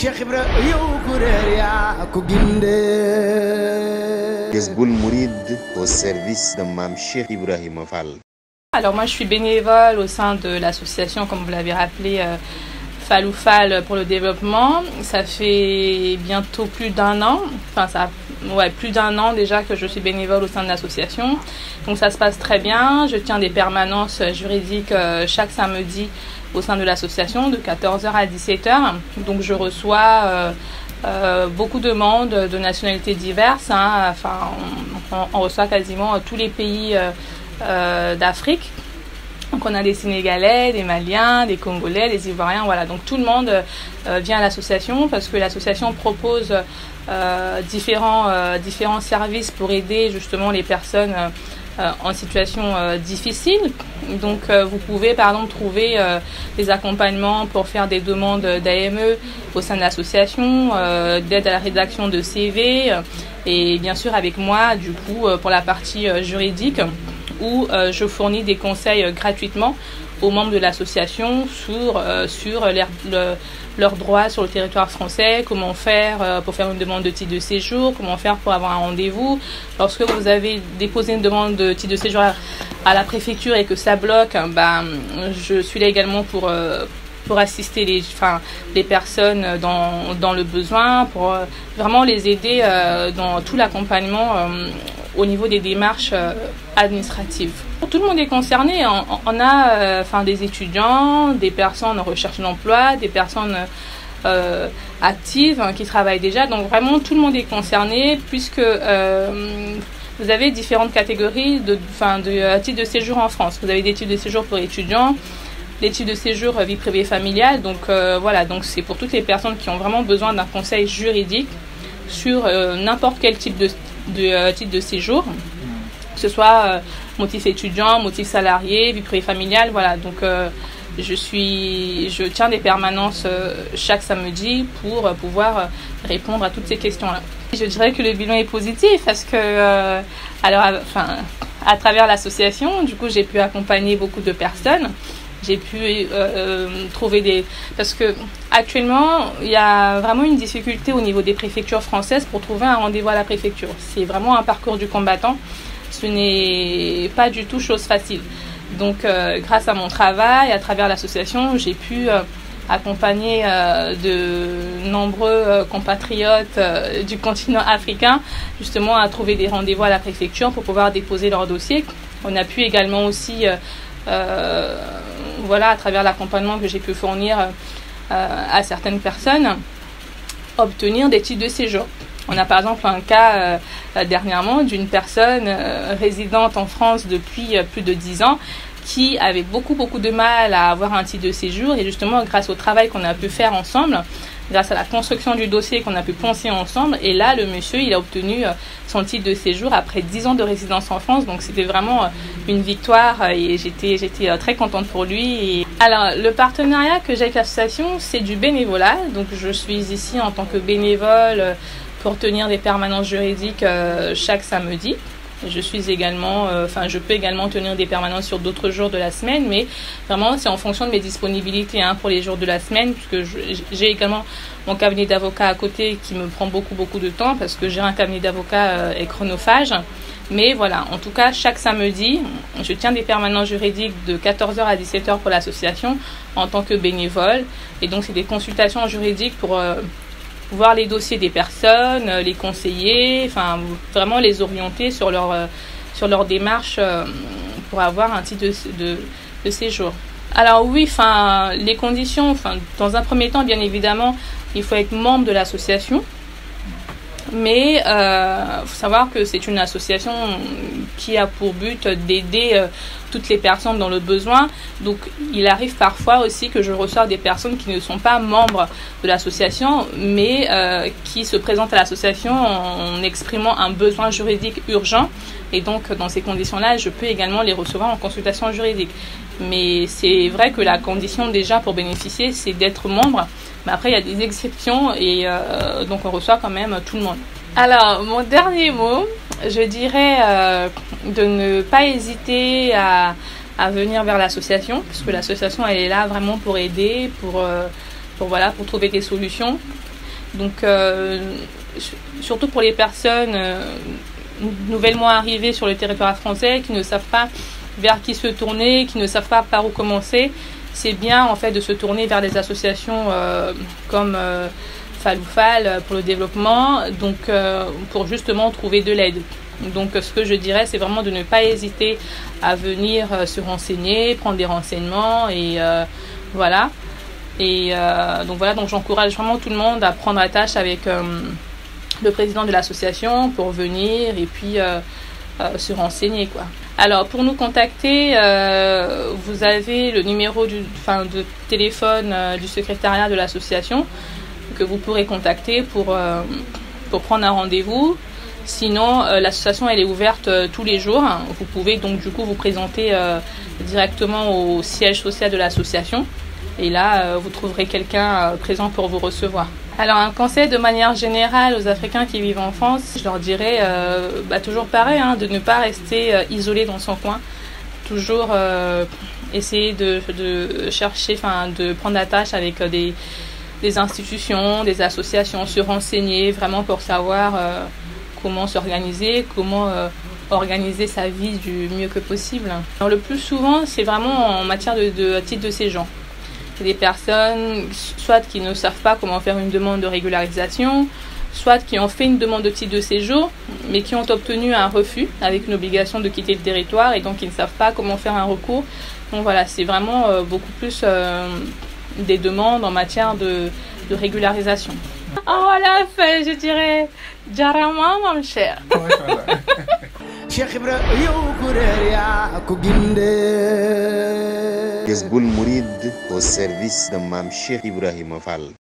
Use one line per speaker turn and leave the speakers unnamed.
Jazboul Mouride au service de Mame Cheikh Ibrahima Fall.
Alors moi je suis bénévole au sein de l'association, comme vous l'avez rappelé, Fallou Fall pour le développement. Ça fait bientôt plus d'un an, plus d'un an déjà que je suis bénévole au sein de l'association. Donc ça se passe très bien. Je tiens des permanences juridiques chaque samedi au sein de l'association de 14h à 17h. Donc je reçois beaucoup de monde de nationalités diverses. On reçoit quasiment tous les pays d'Afrique. Donc on a des Sénégalais, des Maliens, des Congolais, des Ivoiriens, voilà. Donc tout le monde vient à l'association parce que l'association propose différents services pour aider justement les personnes en situation difficile. Donc vous pouvez par exemple trouver des accompagnements pour faire des demandes d'AME au sein de l'association, d'aide à la rédaction de CV et bien sûr avec moi du coup pour la partie juridique où je fournis des conseils gratuitement aux membres de l'association sur leurs droits sur le territoire français, comment faire pour faire une demande de titre de séjour, comment faire pour avoir un rendez-vous. Lorsque vous avez déposé une demande de titre de séjour à la préfecture et que ça bloque, je suis là également pour assister les personnes dans le besoin, pour vraiment les aider dans tout l'accompagnement au niveau des démarches administratives. Tout le monde est concerné. On a des étudiants, des personnes en recherche d'emploi, des personnes actives qui travaillent déjà. Donc vraiment tout le monde est concerné puisque vous avez différentes catégories de titres de séjour en France. Vous avez des titres de séjour pour étudiants, des titres de séjour vie privée familiale. Donc donc c'est pour toutes les personnes qui ont vraiment besoin d'un conseil juridique sur n'importe quel type de titre de séjour, que ce soit motif étudiant, motif salarié, vie privée familiale, voilà. Donc je tiens des permanences chaque samedi pour pouvoir répondre à toutes ces questions-là. Je dirais que le bilan est positif parce que à travers l'association, du coup, j'ai pu accompagner beaucoup de personnes. J'ai pu trouver parce que actuellement il y a vraiment une difficulté au niveau des préfectures françaises pour trouver un rendez-vous à la préfecture. C'est vraiment un parcours du combattant. Ce n'est pas du tout chose facile. Donc grâce à mon travail, à travers l'association, j'ai pu accompagner de nombreux compatriotes du continent africain justement à trouver des rendez-vous à la préfecture pour pouvoir déposer leur dossier. On a pu également aussi à travers l'accompagnement que j'ai pu fournir à certaines personnes, obtenir des titres de séjour. On a par exemple un cas dernièrement d'une personne résidente en France depuis plus de 10 ans qui avait beaucoup de mal à avoir un titre de séjour et justement grâce au travail qu'on a pu faire ensemble, grâce à la construction du dossier qu'on a pu penser ensemble, et là le monsieur il a obtenu son titre de séjour après 10 ans de résidence en France. Donc c'était vraiment une victoire et j'étais très contente pour lui. Alors le partenariat que j'ai avec l'association, c'est du bénévolat. Donc je suis ici en tant que bénévole pour tenir des permanences juridiques chaque samedi. Je suis également, je peux également tenir des permanences sur d'autres jours de la semaine, mais vraiment c'est en fonction de mes disponibilités pour les jours de la semaine, puisque j'ai également mon cabinet d'avocat à côté qui me prend beaucoup de temps parce que j'ai un cabinet d'avocat chronophage. Mais voilà, en tout cas chaque samedi, je tiens des permanences juridiques de 14h à 17h pour l'association en tant que bénévole, et donc c'est des consultations juridiques pour voir les dossiers des personnes, les conseiller, vraiment les orienter sur leur démarche pour avoir un titre de séjour. Alors oui, les conditions, dans un premier temps, bien évidemment, il faut être membre de l'association. Mais il faut savoir que c'est une association qui a pour but d'aider toutes les personnes dans le besoin. Donc il arrive parfois aussi que je reçoive des personnes qui ne sont pas membres de l'association, mais qui se présentent à l'association en exprimant un besoin juridique urgent. Et donc dans ces conditions-là, je peux également les recevoir en consultation juridique. Mais c'est vrai que la condition déjà pour bénéficier, c'est d'être membre. Mais après, il y a des exceptions et donc on reçoit quand même tout le monde. Alors, mon dernier mot, je dirais de ne pas hésiter à venir vers l'association, parce que l'association, elle est là vraiment pour aider, pour trouver des solutions. Donc, surtout pour les personnes nouvellement arrivées sur le territoire français qui ne savent pas vers qui se tourner, qui ne savent pas par où commencer, c'est bien en fait de se tourner vers des associations comme Faloufal pour le développement, donc pour justement trouver de l'aide. Donc ce que je dirais, c'est vraiment de ne pas hésiter à venir se renseigner, prendre des renseignements et voilà. Et donc j'encourage vraiment tout le monde à prendre attache avec le président de l'association pour venir et puis se renseigner, quoi. Alors pour nous contacter, vous avez le numéro de téléphone du secrétariat de l'association que vous pourrez contacter pour prendre un rendez-vous. Sinon, l'association elle est ouverte tous les jours. Vous pouvez donc du coup vous présenter directement au siège social de l'association. Et là, vous trouverez quelqu'un présent pour vous recevoir. Alors, un conseil de manière générale aux Africains qui vivent en France, je leur dirais toujours pareil, de ne pas rester isolé dans son coin. Toujours essayer de chercher, de prendre attache avec des institutions, des associations, se renseigner vraiment pour savoir comment s'organiser, comment organiser sa vie du mieux que possible. Alors, le plus souvent, c'est vraiment en matière de titre de séjour. Des personnes soit qui ne savent pas comment faire une demande de régularisation, soit qui ont fait une demande de titre de séjour, mais qui ont obtenu un refus avec une obligation de quitter le territoire et donc ils ne savent pas comment faire un recours. Donc voilà, c'est vraiment beaucoup plus des demandes en matière de régularisation. Oh voilà, je dirais Jarama, mon cher.
Jazboul Mouride au service de Mam Cheikh Ibrahima Fall.